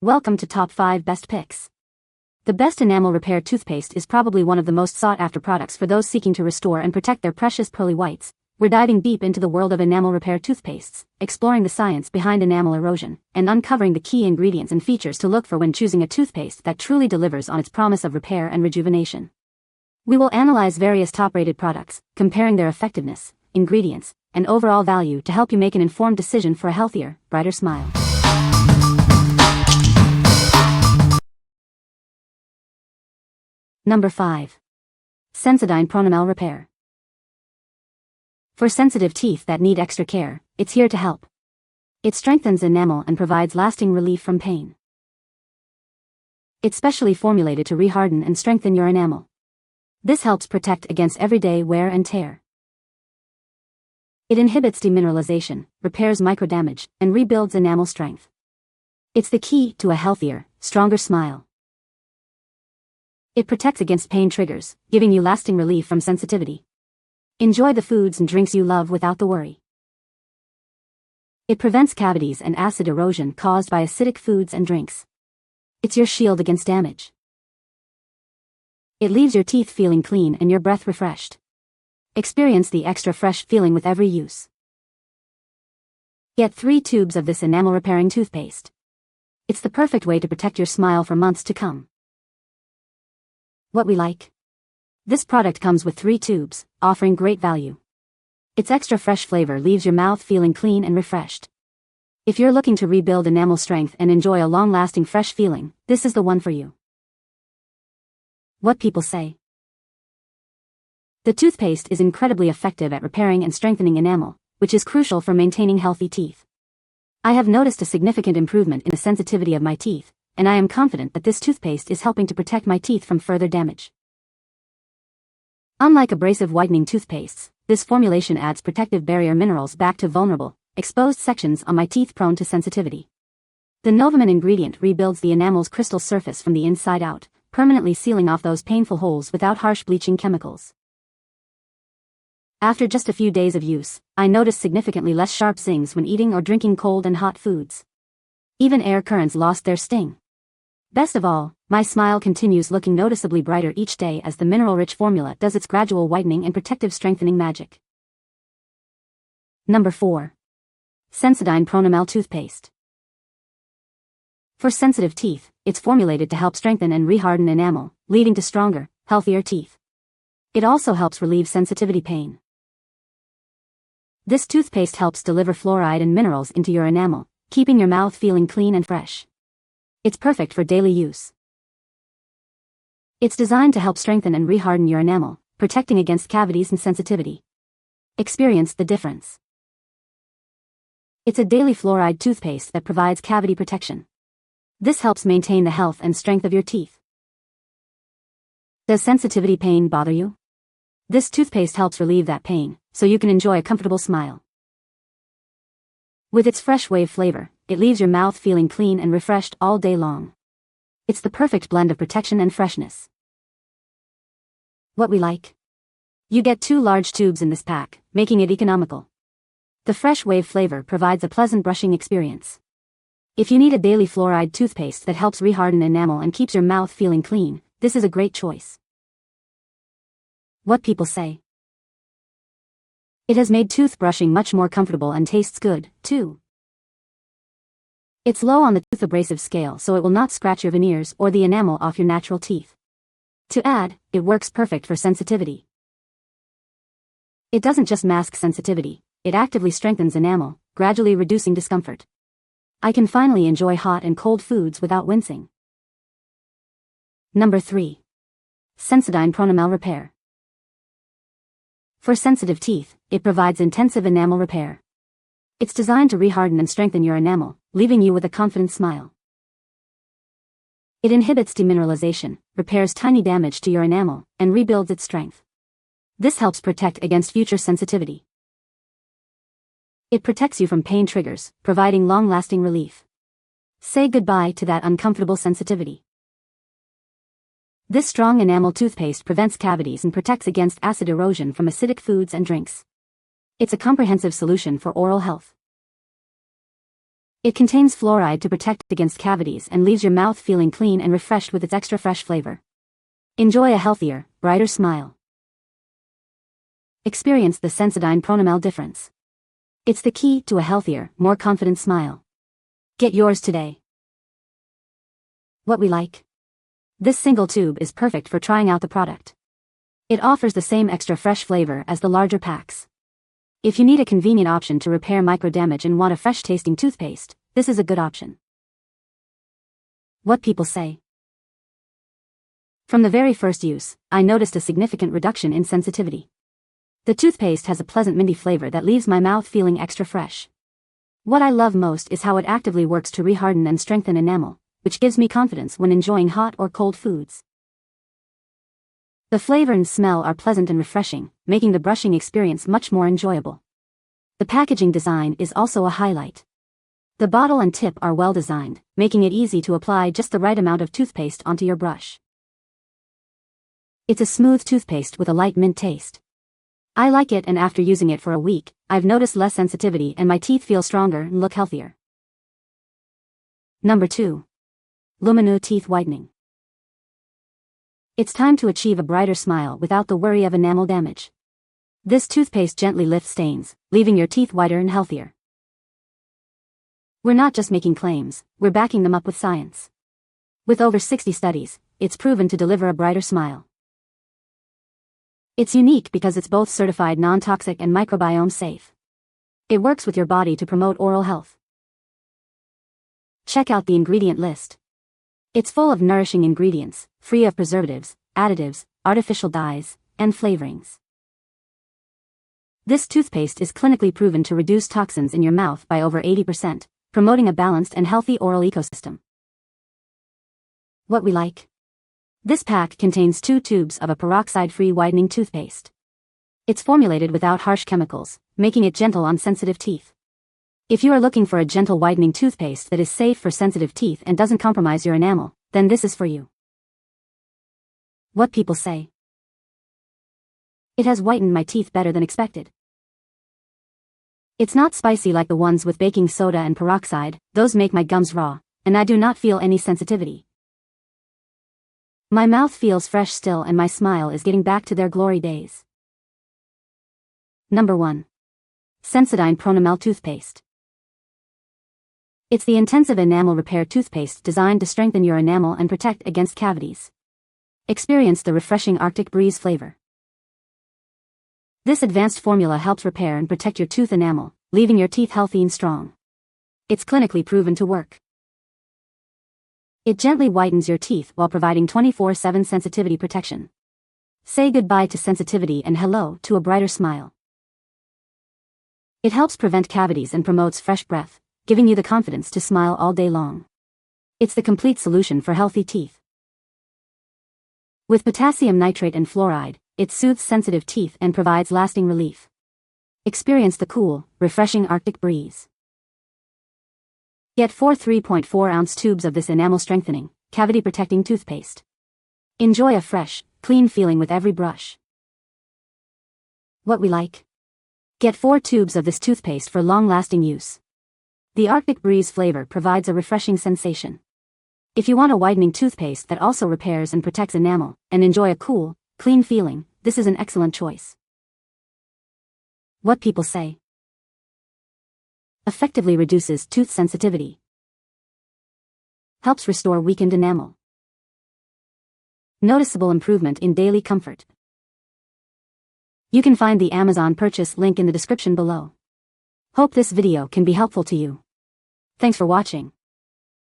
Welcome to Top 5 Best Picks. The best enamel repair toothpaste is probably one of the most sought-after products for those seeking to restore and protect their precious pearly whites. We're diving deep into the world of enamel repair toothpastes, exploring the science behind enamel erosion, and uncovering the key ingredients and features to look for when choosing a toothpaste that truly delivers on its promise of repair and rejuvenation. We will analyze various top-rated products, comparing their effectiveness, ingredients, and overall value to help you make an informed decision for a healthier, brighter smile. Number 5. Sensodyne Pronamel Repair. For sensitive teeth that need extra care, it's here to help. It strengthens enamel and provides lasting relief from pain. It's specially formulated to reharden and strengthen your enamel. This helps protect against everyday wear and tear. It inhibits demineralization, repairs microdamage, and rebuilds enamel strength. It's the key to a healthier, stronger smile. It protects against pain triggers, giving you lasting relief from sensitivity. Enjoy the foods and drinks you love without the worry. It prevents cavities and acid erosion caused by acidic foods and drinks. It's your shield against damage. It leaves your teeth feeling clean and your breath refreshed. Experience the extra fresh feeling with every use. Get 3 tubes of this enamel repairing toothpaste. It's the perfect way to protect your smile for months to come. What we like? This product comes with 3 tubes, offering great value. Its extra fresh flavor leaves your mouth feeling clean and refreshed. If you're looking to rebuild enamel strength and enjoy a long-lasting fresh feeling, this is the one for you. What people say. The toothpaste is incredibly effective at repairing and strengthening enamel, which is crucial for maintaining healthy teeth. I have noticed a significant improvement in the sensitivity of my teeth, and I am confident that this toothpaste is helping to protect my teeth from further damage. Unlike abrasive whitening toothpastes, this formulation adds protective barrier minerals back to vulnerable, exposed sections on my teeth prone to sensitivity. The Novamin ingredient rebuilds the enamel's crystal surface from the inside out, permanently sealing off those painful holes without harsh bleaching chemicals. After just a few days of use, I noticed significantly less sharp zings when eating or drinking cold and hot foods. Even air currents lost their sting. Best of all, my smile continues looking noticeably brighter each day as the mineral-rich formula does its gradual whitening and protective strengthening magic. Number 4. Sensodyne Pronamel Toothpaste. For sensitive teeth, it's formulated to help strengthen and reharden enamel, leading to stronger, healthier teeth. It also helps relieve sensitivity pain. This toothpaste helps deliver fluoride and minerals into your enamel, keeping your mouth feeling clean and fresh. It's perfect for daily use. It's designed to help strengthen and reharden your enamel, protecting against cavities and sensitivity. Experience the difference. It's a daily fluoride toothpaste that provides cavity protection. This helps maintain the health and strength of your teeth. Does sensitivity pain bother you? This toothpaste helps relieve that pain, so you can enjoy a comfortable smile. With its fresh wave flavor, it leaves your mouth feeling clean and refreshed all day long. It's the perfect blend of protection and freshness. What we like? You get 2 large tubes in this pack, making it economical. The fresh wave flavor provides a pleasant brushing experience. If you need a daily fluoride toothpaste that helps reharden enamel and keeps your mouth feeling clean, this is a great choice. What people say. It has made toothbrushing much more comfortable and tastes good, too. It's low on the tooth abrasive scale, so it will not scratch your veneers or the enamel off your natural teeth. To add, it works perfect for sensitivity. It doesn't just mask sensitivity, it actively strengthens enamel, gradually reducing discomfort. I can finally enjoy hot and cold foods without wincing. Number 3. Sensodyne Pronamel Repair. For sensitive teeth, it provides intensive enamel repair. It's designed to reharden and strengthen your enamel, leaving you with a confident smile. It inhibits demineralization, repairs tiny damage to your enamel, and rebuilds its strength. This helps protect against future sensitivity. It protects you from pain triggers, providing long-lasting relief. Say goodbye to that uncomfortable sensitivity. This strong enamel toothpaste prevents cavities and protects against acid erosion from acidic foods and drinks. It's a comprehensive solution for oral health. It contains fluoride to protect against cavities and leaves your mouth feeling clean and refreshed with its extra fresh flavor. Enjoy a healthier, brighter smile. Experience the Sensodyne Pronamel difference. It's the key to a healthier, more confident smile. Get yours today. What we like. This single tube is perfect for trying out the product. It offers the same extra fresh flavor as the larger packs. If you need a convenient option to repair micro damage and want a fresh tasting toothpaste, this is a good option. What people say. From the very first use, I noticed a significant reduction in sensitivity. The toothpaste has a pleasant minty flavor that leaves my mouth feeling extra fresh. What I love most is how it actively works to reharden and strengthen enamel, which gives me confidence when enjoying hot or cold foods. The flavor and smell are pleasant and refreshing, making the brushing experience much more enjoyable. The packaging design is also a highlight. The bottle and tip are well designed, making it easy to apply just the right amount of toothpaste onto your brush. It's a smooth toothpaste with a light mint taste. I like it, and after using it for a week, I've noticed less sensitivity and my teeth feel stronger and look healthier. Number 2. Lumineux Teeth Whitening. It's time to achieve a brighter smile without the worry of enamel damage. This toothpaste gently lifts stains, leaving your teeth whiter and healthier. We're not just making claims, we're backing them up with science. With over 60 studies, it's proven to deliver a brighter smile. It's unique because it's both certified non-toxic and microbiome safe. It works with your body to promote oral health. Check out the ingredient list. It's full of nourishing ingredients, free of preservatives, additives, artificial dyes, and flavorings. This toothpaste is clinically proven to reduce toxins in your mouth by over 80%, promoting a balanced and healthy oral ecosystem. What we like. This pack contains 2 tubes of a peroxide-free whitening toothpaste. It's formulated without harsh chemicals, making it gentle on sensitive teeth. If you are looking for a gentle whitening toothpaste that is safe for sensitive teeth and doesn't compromise your enamel, then this is for you. What people say. It has whitened my teeth better than expected. It's not spicy like the ones with baking soda and peroxide, those make my gums raw, and I do not feel any sensitivity. My mouth feels fresh still and my smile is getting back to their glory days. Number 1. Sensodyne Pronamel Toothpaste. It's the intensive enamel repair toothpaste designed to strengthen your enamel and protect against cavities. Experience the refreshing Arctic breeze flavor. This advanced formula helps repair and protect your tooth enamel, leaving your teeth healthy and strong. It's clinically proven to work. It gently whitens your teeth while providing 24/7 sensitivity protection. Say goodbye to sensitivity and hello to a brighter smile. It helps prevent cavities and promotes fresh breath, giving you the confidence to smile all day long. It's the complete solution for healthy teeth. With potassium nitrate and fluoride, it soothes sensitive teeth and provides lasting relief. Experience the cool, refreshing Arctic breeze. Get 4 3.4-ounce tubes of this enamel-strengthening, cavity-protecting toothpaste. Enjoy a fresh, clean feeling with every brush. What we like. Get 4 tubes of this toothpaste for long-lasting use. The Arctic breeze flavor provides a refreshing sensation. If you want a whitening toothpaste that also repairs and protects enamel, and enjoy a cool, clean feeling, this is an excellent choice. What people say. Effectively reduces tooth sensitivity. Helps restore weakened enamel. Noticeable improvement in daily comfort. You can find the Amazon purchase link in the description below. Hope this video can be helpful to you. Thanks for watching.